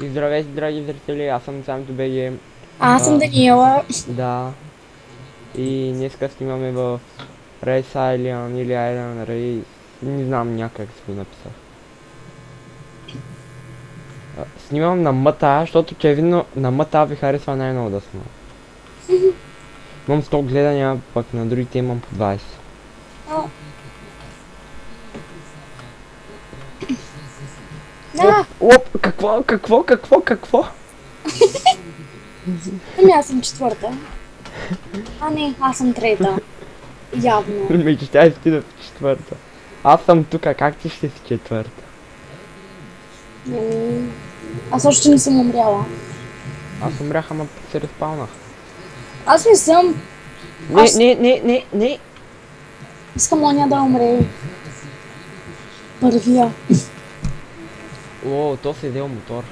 И здравейте, драги зрители, аз съм Самто БГ. Аз съм Даниела. Да. И днеска снимаме в Race Island или Island Race. Не знам някак си го написах. Снимам на мъта, защото очевидно на мъта ви харесва най-много да снимам. Имам 100 гледания, пък на другите имам по 20. Да, Оп, какво? ами аз съм четвърта. А не, аз съм трета. Явно. Мечтая си да си четвърта. Аз съм тука, как ти ще си четвърта? Аз още не съм умряла. Аз умрях, ама се разпалнах. Аз не съм. Не. Искам оня да умре. Първия. О, то се взел мотор.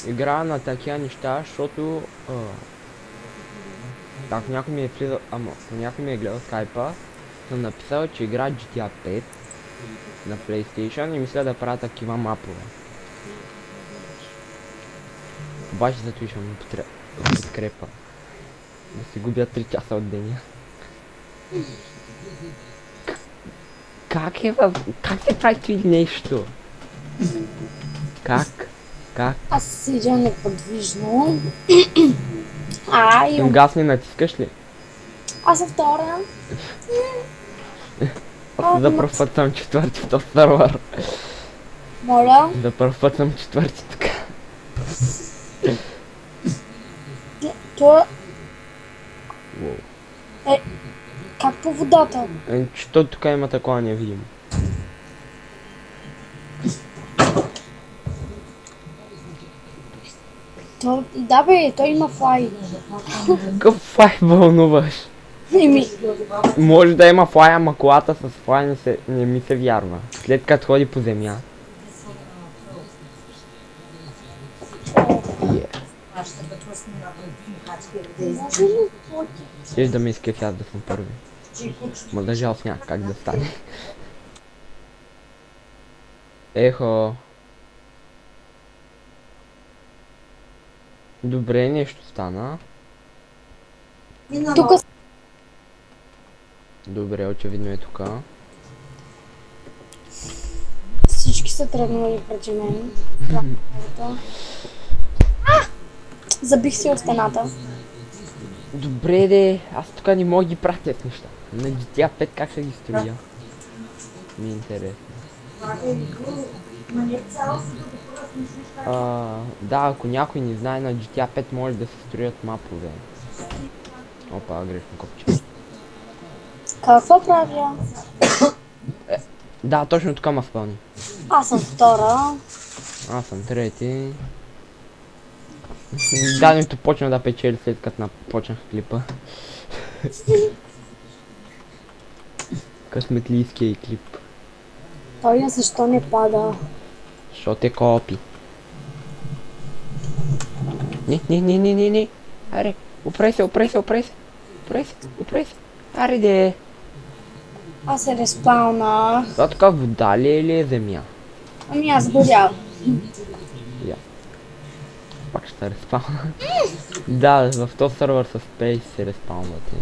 Играя на такива неща, защото так някой ми е влизал, някой ми е гледал скайпа, съм написал, че игра GTA 5 на PlayStation и мисля да правя такива мапове. Обаче зато и ще му подкрепа. Да си губя 3 часа от деня. Как се прави това нещо? Как? Аз седя неподвижно. Газ не натискаш ли? Аз съм втора. Аз за пръв път съм четвърти в този сервер. Моля. За първ път съм четвърти така. Това е как по водата. Що тук има такова невидимо? Да бе, той има флай. Какъв флай вълнуваш? Еми, Може да има флай, ама колата с флай не ми се вярва. След като ходи по земя. Ще да ме изкефи аз да съм първи. Ма да жал сняг, как да стане. Ехо. Добре, нещо стана. тук Добре, очевидно е тука. всички са тръгнали преди мен. Забих си от стената. Добре де, аз тук не мога ги пратя с неща. На GTA 5 как ще ги строя? Ми е интересно. Да, ако някой не знае, на GTA 5 може да се строят мапове. Опа, грешно копче. Какво правя? Да, точно тук ма спълни. Аз съм втора. Аз съм трети. Даденето почна да печели след като почнах клипа. Късметлийския клип. Той защо не пада? Защото е копи. Не. Аре, опрей се. Аре де. Аз се респаунах. Това така вода ли е или е земя? Ами аз горях. Я. Пак ще респаuna. Да, в този сервер с Space се респаунвате.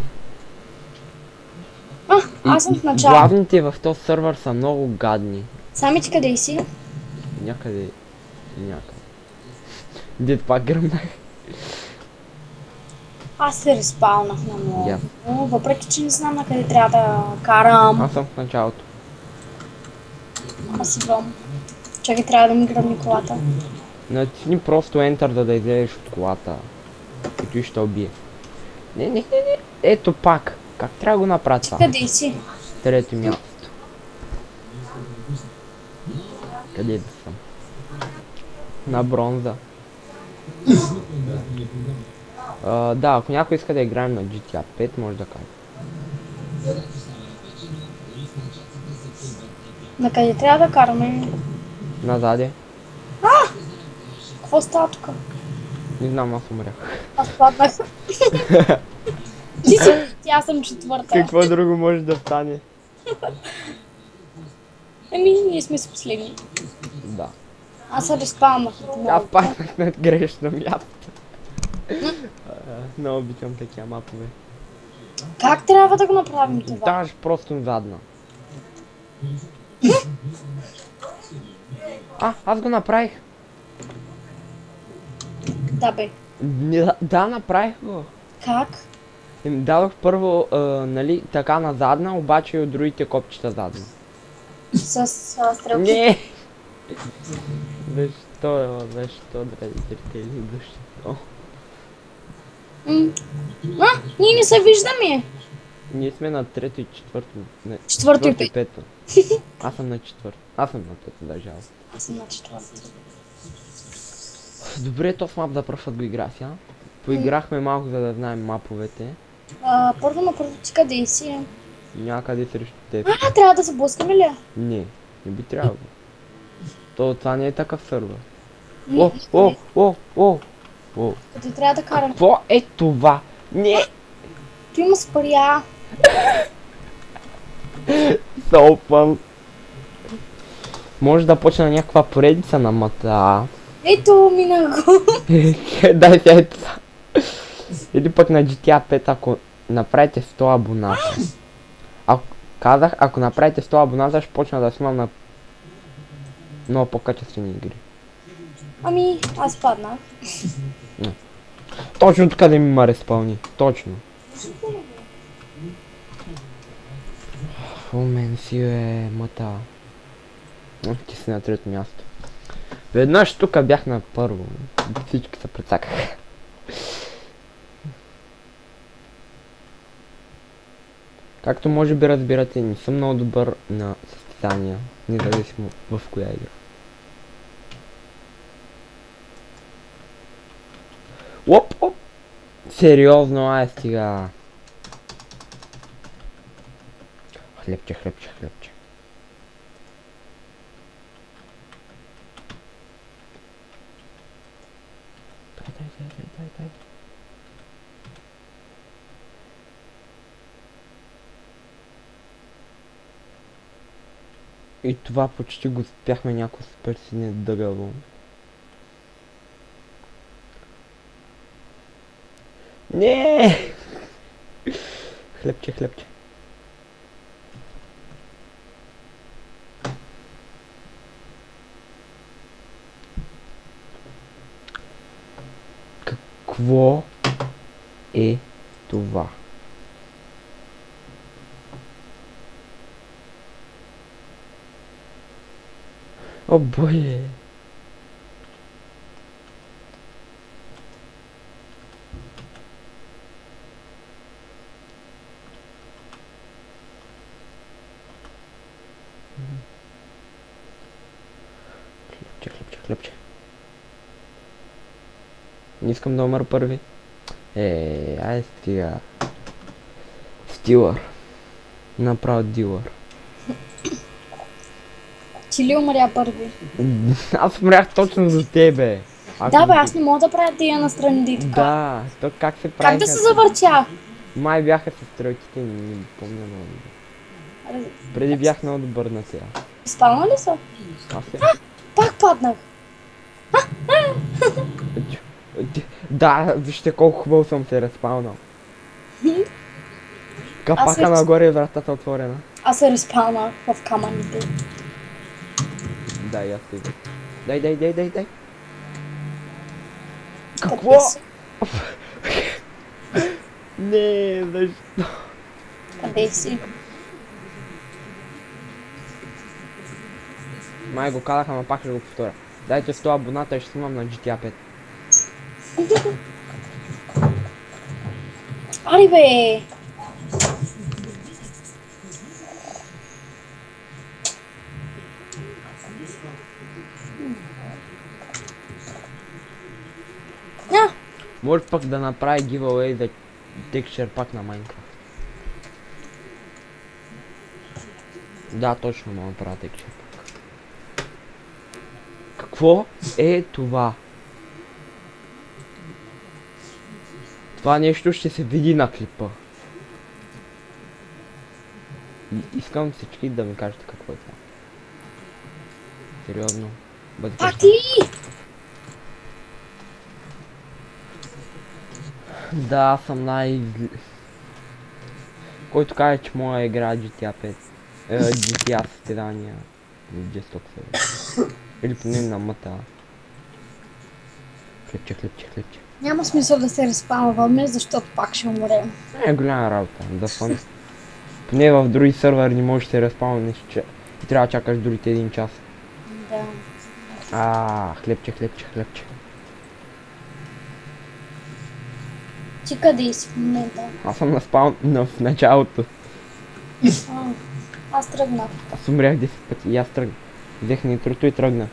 Аз съм в начало. Главните в този сервер са много гадни. Сами ти къде си? Някъде. Дед пак гръмнах. Аз се респаунах на много. Я. Въпреки че не знам на къде трябва да карам. Аз съм в началото. Аз си бом. Чакай, трябва да ми гръмни колата. Натисни просто Enter да излезеш от колата. И той ще убие. Не. Ето пак. Как трябва да го направя това? Къде си? Трето място. Къде да съм? На бронза. Да, ако някой иска да играем на GTA 5, може да каже. На къде трябва да караме? Назаде. Какво става тук? Не знам, аз умрях. Аз паднах. Ти си, аз съм четвърта. Какво друго може да стане? Еми, ние сме с последни. Да. Аз се респалнах. Аз пак на грешно място. Много обичам такива мапове. Как трябва да го направим това? Даваш просто задна. Аз го направих. Да бе. Да, направих го. Как? Им дадох първо, нали, така на задна, обаче и от другите копчета задна. С стрелки? Не! Защо, драгите или защо? Ние не се виждаме. Ние сме на трето и четвърто. Не, Четвърто и пето. Аз съм на четвърто. Аз съм на пето, да, жалост. Аз съм на четвърто. Добре, то в мап да пръв път го игра сега. Поиграхме малко, за да знаем маповете. Първо ти къде си? Някъде срещу теб. Трябва да се блъскаме ли? Не би трябвало. Това не е такъв сървър. Не, Къде трябва да карам? Какво е това? Не! Tu има спаря. Опън. Може да почне някаква поредица на мата. Ето, минах го. Дай се ето. Или пък на GTA 5, ако направите 100 абоната. Ако направите 100 абоната, ще почна да снимам на много по-качествени игри. Ами, аз паднах. Точно така да ми ме респълни. Точно. У мен си е мата. Ти си на трето място. Веднъж тук бях на първо. Всички се прецакаха. Както може би разбирате, не съм много добър на състезания, независимо в коя игра. Оп! Сериозно, ай стига. Хлебче. Дай. И това почти го успяхме някой супер сине дъгало. Не! Хлебче. Какво е това? О, боже! Хлебче. Не искам да умра първи. Ай стига. Стилър. Направо дилър. Ти ли умря първи? Аз умрях точно за тебе. Да бе, аз не мога да правя тия настрани така. Да, то как се прави? Как да се завъртя? Май бяха с стрелките, не помня много. Преди бях много добър на сега. Спална ли са? Пак паднах. Да, вижте колко хубаво съм се разпалнал. Капака нагоре и вратата отворена. Аз се разпалнах в камъните. Дай, аз ти. Дай. Какво? Не, защо? Къде си? Май го казаха, но пак ще го повторя. Дайте 100 абоната и ще снимам на GTA 5. Ари бе! Може пък да направи giveaway за texture пак на Minecraft. Да, точно мога да направя texture пак. Какво е това? Това нещо ще се види на клипа. Искам всички да ми кажете какво е това. Сериозно. Бъди Пак къща. ли? Да, аз съм който каже, че моя игра е GTA 5. GTA състезания. Жесток се. Или поне на мъта. Хлебче, хлебче, хлебче. Няма смисъл да се разпалваме, защото пак ще умрем. Е, голяма работа. Да фън. Поне в други сървъри не можеш да се разпалнеш, че и трябва да чакаш другите 1 час. Да. Хлебче, хлебче, хлебче. Ти къде си в момента? Аз съм в началото. А, аз тръгнах. Аз умрях 10 пъти и аз тръгнах. Взех нитрото и тръгнах.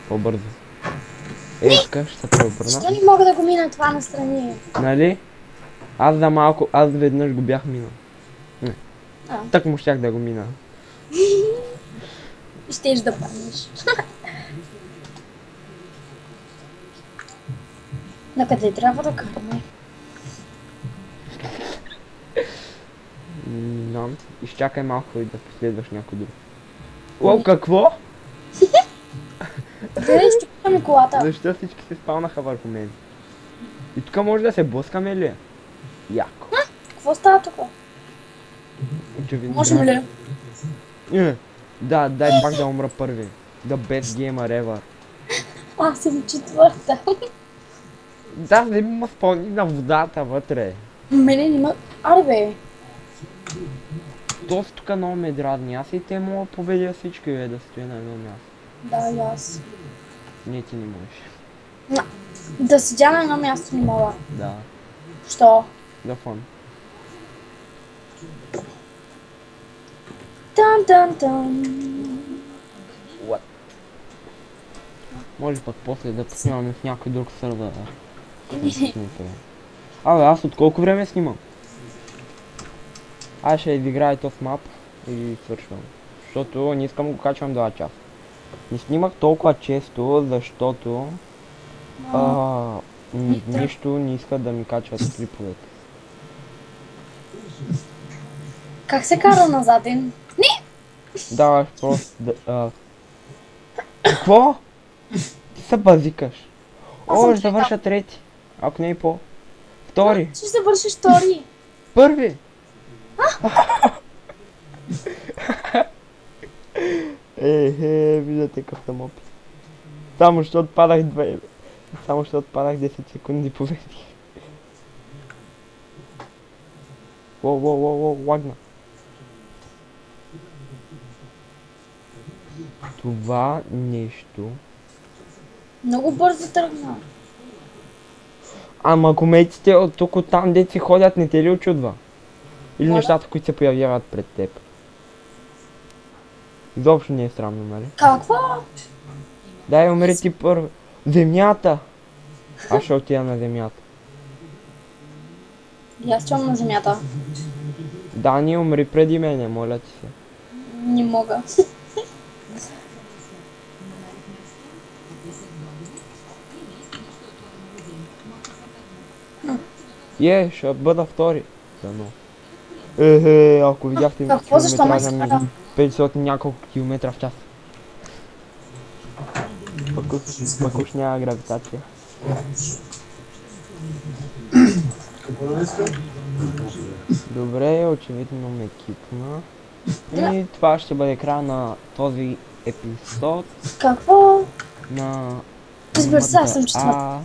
По-бързо. Тук ще се преобърна. Защо не мога да го мина това настрани? Нали? Аз веднъж го бях минал. А. Так му щях да го мина. Щеш да паднеш. На къде трябва да караме? Знам. Изчакай малко и да последваш някой друг. Уау, какво? Къде ще караме колата? Защо всички се спалнаха върху мен? И тук може да се блъскаме ли? Яко. Какво става тук? Очевидно. Можем ли? Да, дай пак да умра първи. The best gamer ever. Аз съм четвърта. Да, не ма спълни на водата вътре. Мене нема... Аре бе. Този тук много ме дразни. Аз и те мога да победя всички да стоя на едно място. Да, и аз. Не, ти не можеш. Да седя на едно място не мога. Да, Що? да фан. Тан. What? Може пък после да снимаме в някой друг сървър. Абе, аз от колко време снимам? Аз ще изиграя този мап и свършвам. Защото не искам го качвам 2 часа. Не снимах толкова често, защото нищо не иска да ми качват клиповете. Как се кара на заден? Не! Даваш просто да... Какво? Ти се базикаш. Аз съм О, ще завърша трети. Ако не и по. Втори. Ще завършиш втори. Първи. Виждате какъв съм опит. Само защото падах 10 секунди победих. Воу, лагна. Това нещо... Много бързо тръгна. Ама кометите от тук от там дето си ходят не те ли очудва? Или Да. нещата, които се появяват пред теб? Изобщо не е срамно, нали? Какво? Дай умри ти първо. Земята! Аз ще отида на земята. И аз чувам на земята. Да, не умри преди мене, моля ти се. Не мога. Ще бъда втори. Дано. Ако видяхте Какво? Защо ме километража ми изкара? 500 няколко километра в час. Пък уж няма гравитация. Добре, очевидно ме кипна. И това ще бъде края на този епизод Какво? на... Разбира се, аз съм четвърта.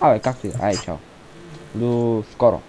Абе, както и да. Ай, чао. До скоро.